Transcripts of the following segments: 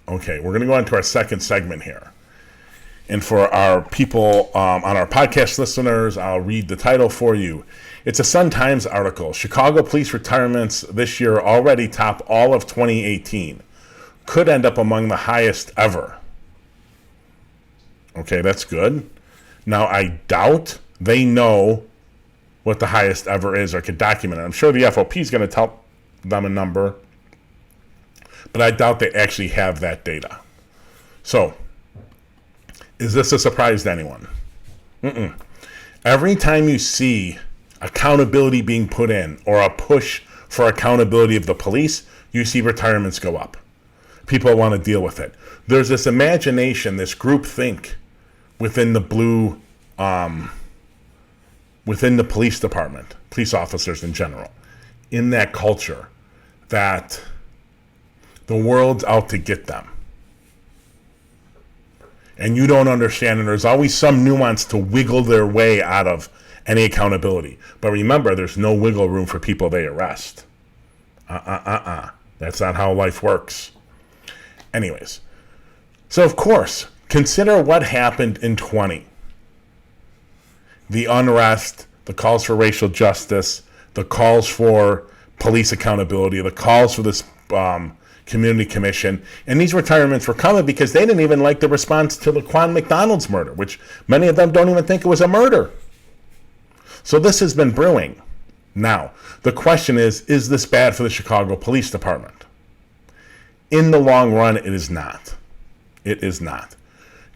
Okay, we're going to go into our second segment here. And for our people on our podcast listeners, I'll read the title for you. It's a Sun-Times article. Chicago police retirements this year already top all of 2018. Could end up among the highest ever. Okay, that's good. Now, I doubt they know what the highest ever is or could document it. I'm sure the FOP is going to tell them a number, but I doubt they actually have that data. So, is this a surprise to anyone? Every time you see accountability being put in or a push for accountability of the police, you see retirements go up. People want to deal with it. There's this imagination, this groupthink within the within the police department, police officers in general, in that culture, that the world's out to get them. And you don't understand, and there's always some nuance to wiggle their way out of any accountability. But remember, there's no wiggle room for people they arrest. That's not how life works. Anyways, so of course, consider what happened in 20. The unrest, the calls for racial justice, the calls for police accountability, the calls for this community commission, and these retirements were coming because they didn't even like the response to Laquan McDonald's murder, which many of them don't even think it was a murder. So this has been brewing. Now, the question is this bad for the Chicago Police Department? In the long run, it is not. It is not.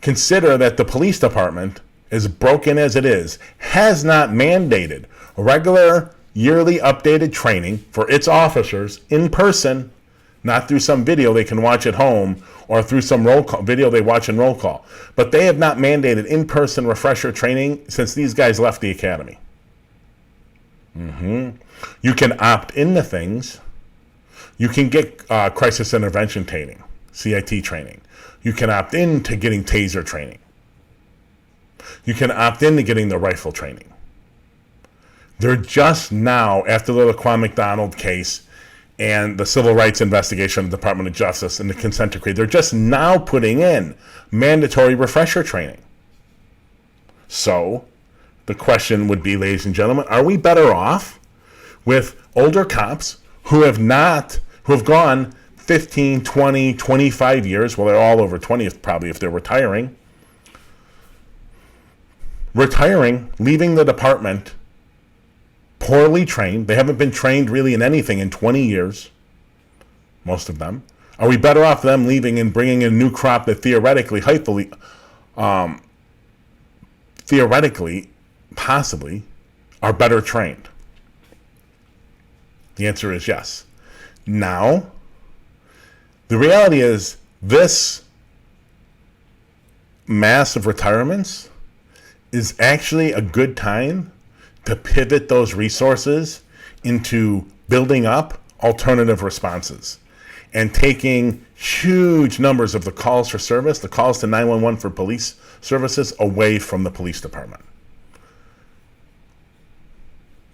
Consider that the police department, as broken as it is, has not mandated regular yearly updated training for its officers in person, not through some video they can watch at home or through some roll call video they watch in roll call. But they have not mandated in-person refresher training since these guys left the academy. You can opt into things. You can get crisis intervention training, CIT training. You can opt into getting taser training. You can opt into getting the rifle training. They're just now, after the Laquan McDonald case and the civil rights investigation of the Department of Justice and the consent decree, they're just now putting in mandatory refresher training. So the question would be, ladies and gentlemen, are we better off with older cops who have gone 15, 20, 25 years, well, they're all over 20 probably if they're retiring, leaving the department poorly trained. They haven't been trained really in anything in 20 years, most of them. Are we better off them leaving and bringing in a new crop that theoretically, possibly, are better trained? The answer is yes. Now, the reality is this mass of retirements is actually a good time to pivot those resources into building up alternative responses and taking huge numbers of the calls for service, the calls to 911 for police services, away from the police department.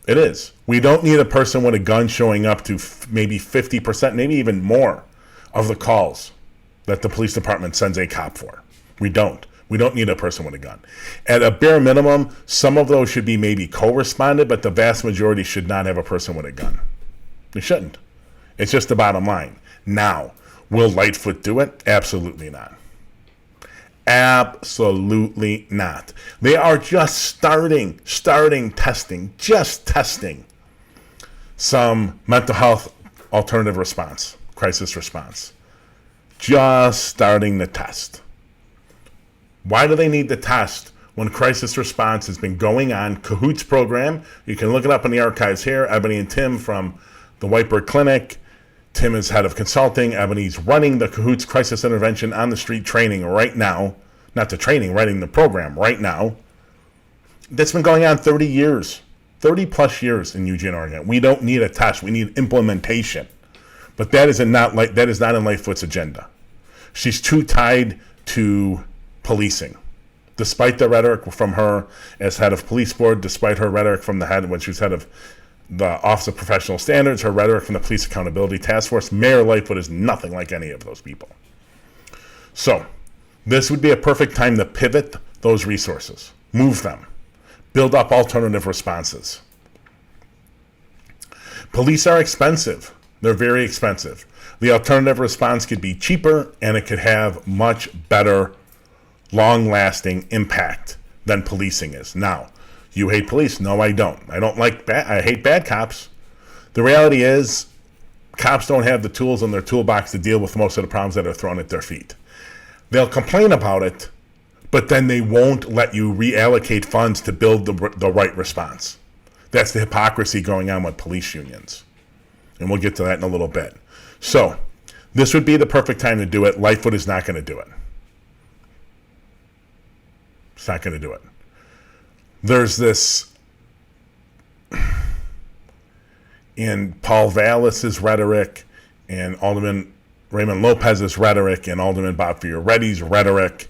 It is. We don't need a person with a gun showing up to maybe 50%, maybe even more of the calls that the police department sends a cop for. We don't. We don't need a person with a gun. At a bare minimum, some of those should be maybe co-responded, but the vast majority should not have a person with a gun. They shouldn't. It's just the bottom line. Now, will Lightfoot do it? Absolutely not. Absolutely not. They are just starting testing some mental health alternative response, crisis response. Just starting the test. Why do they need the test when crisis response has been going on? Cahoots program, you can look it up in the archives here. Ebony and Tim from the Whitebird Clinic. Tim is head of consulting. Ebony's running the Cahoots crisis intervention on the street training right now. Not the training, running the program right now. That's been going on 30 years, 30 plus years in Eugene, Oregon. We don't need a test. We need implementation. But that is not in Lightfoot's agenda. She's too tied to policing. Despite the rhetoric from her as head of police board, despite her rhetoric from the head when she was head of the Office of Professional Standards, her rhetoric from the Police Accountability Task Force, Mayor Lightfoot is nothing like any of those people. So this would be a perfect time to pivot those resources, move them, build up alternative responses. Police are expensive. They're very expensive. The alternative response could be cheaper, and it could have much better long-lasting impact than policing is. Now, you hate police. No, I don't. I hate bad cops. The reality is, cops don't have the tools in their toolbox to deal with most of the problems that are thrown at their feet. They'll complain about it, but then they won't let you reallocate funds to build the right response. That's the hypocrisy going on with police unions. And we'll get to that in a little bit. So, this would be the perfect time to do it. Lightfoot is not going to do it. It's not going to do it. There's this, in Paul Vallis's rhetoric, and Alderman Raymond Lopez's rhetoric, and Alderman Bob Fioretti's rhetoric,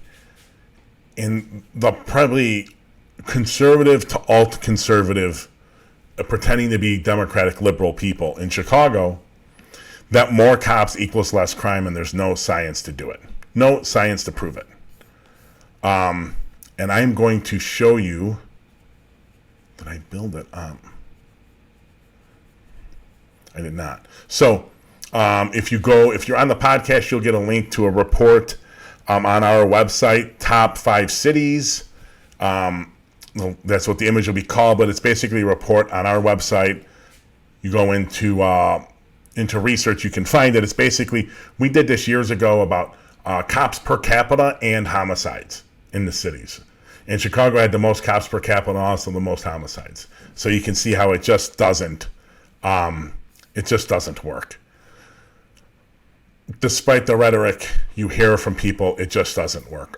in the probably conservative to alt-conservative, pretending to be democratic liberal people in Chicago, that more cops equals less crime, and there's no science to do it. No science to prove it. And I'm going to show you, did I build it up? I did not. So if you're on the podcast, you'll get a link to a report on our website, Top 5 Cities. That's what the image will be called, but it's basically a report on our website. You go into research, you can find it. It's basically, we did this years ago about cops per capita and homicides in the cities. And Chicago had the most cops per capita and also the most homicides. So you can see how it just doesn't work. Despite the rhetoric you hear from people, it just doesn't work.